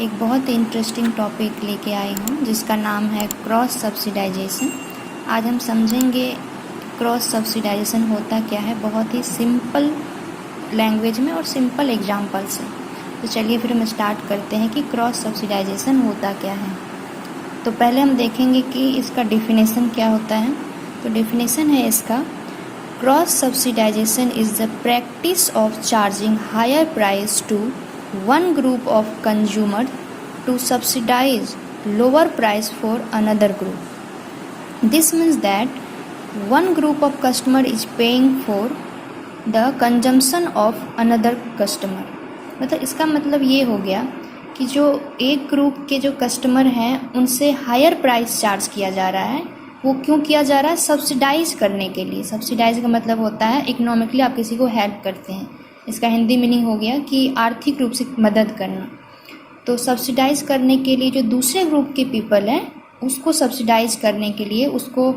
एक बहुत ही interesting topic लेके आई हूँ जिसका नाम है क्रॉस सब्सिडाइजेशन। आज हम समझेंगे क्रॉस सब्सिडाइजेशन होता क्या है, बहुत ही सिंपल लैंग्वेज में और सिंपल एग्जांपल से। तो चलिए फिर हम स्टार्ट करते हैं कि क्रॉस सब्सिडाइजेशन होता क्या है। तो पहले हम देखेंगे कि इसका डेफिनेशन क्या होता है। तो डेफिनेशन है इसका, cross subsidisation is the practice of charging higher price to one group of consumer to subsidize lower price for another group. This means that one group of customer is paying for the consumption of another customer. मतलब इसका मतलब ये हो गया कि जो एक group के जो कस्टमर हैं उनसे हायर प्राइस चार्ज किया जा रहा है। वो क्यों किया जा रहा है? सब्सिडाइज करने के लिए। सब्सिडाइज का मतलब होता है इकोनॉमिकली आप किसी को हेल्प करते हैं। इसका हिंदी मीनिंग हो गया कि आर्थिक रूप से मदद करना। तो सब्सिडाइज करने के लिए जो दूसरे ग्रुप के पीपल हैं उसको सब्सिडाइज करने के लिए, उसको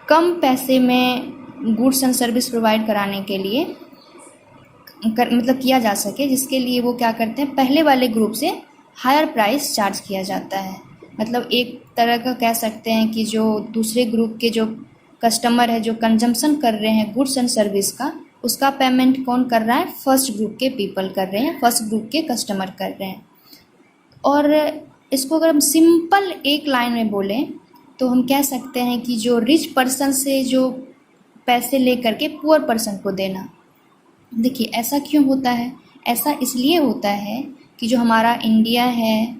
कम पैसे में गुड्स एंड सर्विस प्रोवाइड कराने के लिए मतलब किया जा सके, जिसके लिए वो क्या करते हैं, पहले वाले ग्रुप से हायर प्राइस चार्ज किया जाता है। मतलब एक तरह का कह सकते हैं कि जो दूसरे ग्रुप के जो कस्टमर है जो कंजम्पशन कर रहे हैं गुड्स एंड सर्विस का, उसका पेमेंट कौन कर रहा है? फर्स्ट ग्रुप के पीपल कर रहे हैं, फर्स्ट ग्रुप के कस्टमर कर रहे हैं। और इसको अगर हम सिंपल एक लाइन में बोलें तो हम कह सकते हैं कि जो रिच पर्सन से जो पैसे लेकर के पुअर पर्सन को देना। देखिए ऐसा क्यों होता है? ऐसा इसलिए होता है कि जो हमारा इंडिया है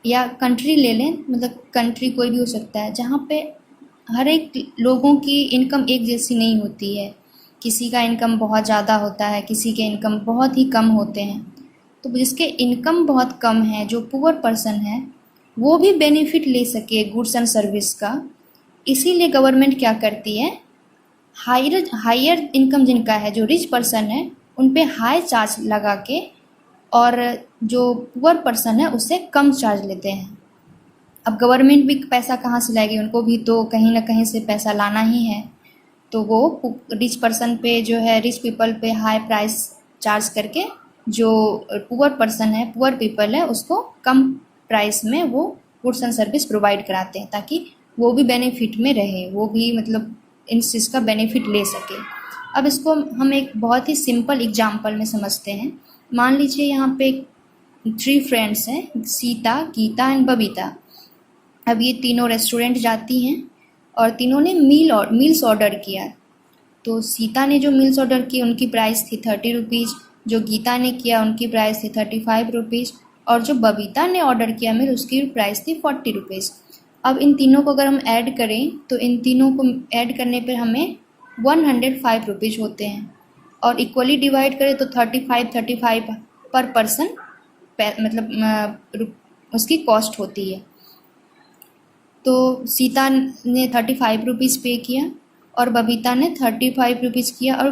या कंट्री ले लें, मतलब कंट्री कोई भी हो सकता है, जहाँ पे हर एक लोगों की इनकम एक जैसी नहीं होती है। किसी का इनकम बहुत ज़्यादा होता है, किसी के इनकम बहुत ही कम होते हैं। तो जिसके इनकम बहुत कम है, जो पुअर पर्सन है, वो भी बेनिफिट ले सके गुड्स एंड सर्विस का, इसीलिए गवर्नमेंट क्या करती है, हायर इनकम जिनका है, जो रिच पर्सन है, उन पे हाई चार्ज लगा के और जो पुअर पर्सन है उससे कम चार्ज लेते हैं। अब गवर्नमेंट भी पैसा कहाँ से लाएगी? उनको भी तो कहीं ना कहीं से पैसा लाना ही है। तो वो रिच पर्सन पे जो है, रिच पीपल पे हाई प्राइस चार्ज करके जो पुअर पर्सन है, पुअर पीपल है, उसको कम प्राइस में वो गुड्स एंड सर्विस प्रोवाइड कराते हैं ताकि वो भी बेनिफिट में रहे, वो भी मतलब इन चीज़ का बेनिफिट ले सके। अब इसको हम एक बहुत ही सिंपल एग्जांपल में समझते हैं। मान लीजिए यहाँ पे 3 फ्रेंड्स हैं, सीता, गीता एंड बबीता। अब ये तीनों रेस्टोरेंट जाती हैं और तीनों ने मील्स ऑर्डर किया। तो सीता ने जो मील्स ऑर्डर की उनकी प्राइस थी 30 रुपीज़, जो गीता ने किया उनकी प्राइस थी 35 रुपीज़, और जो बबीता ने ऑर्डर किया मील उसकी प्राइस थी 40 रुपीज़। अब इन तीनों को अगर हम ऐड करें तो इन तीनों को ऐड करने पर हमें 105 रुपीज़ होते हैं, और इक्वली डिवाइड करें तो 35 पर पर्सन मतलब उसकी कॉस्ट होती है। तो सीता ने 35 रुपीज़ पे किया और बबीता ने 35 रुपीज़ किया और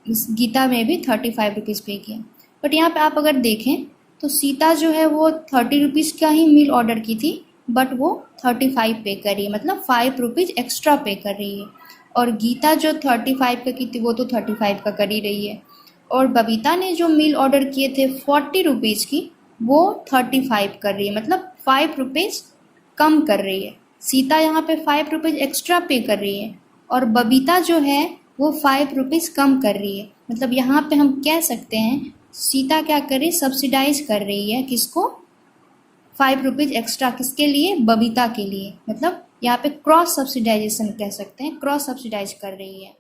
गीता में भी 35 रुपीज़ पे किया। बट यहाँ पे आप अगर देखें तो सीता जो है वो 30 रुपीज़ का ही मील ऑर्डर की थी, बट वो 35 पे कर रही है, मतलब 5 रुपीज़ एक्स्ट्रा पे कर रही है। और गीता जो 35 का की थी वो तो 35 का कर ही रही है। और बबीता ने जो मील ऑर्डर किए थे 40 रुपीज़ की, वो 35 कर रही है, मतलब 5 रुपीज़ कम कर रही है। सीता यहाँ पे 5 रुपीज़ एक्स्ट्रा पे कर रही है और बबीता जो है वो 5 रुपीज़ कम कर रही है। मतलब यहाँ पे हम कह सकते हैं सीता क्या कर रही है, सब्सिडाइज कर रही है किसको? 5 रुपीज़ एक्स्ट्रा। किसके लिए? बबीता के लिए। मतलब यहाँ पे क्रॉस सब्सिडाइजेशन कह सकते हैं, क्रॉस सब्सिडाइज कर रही है।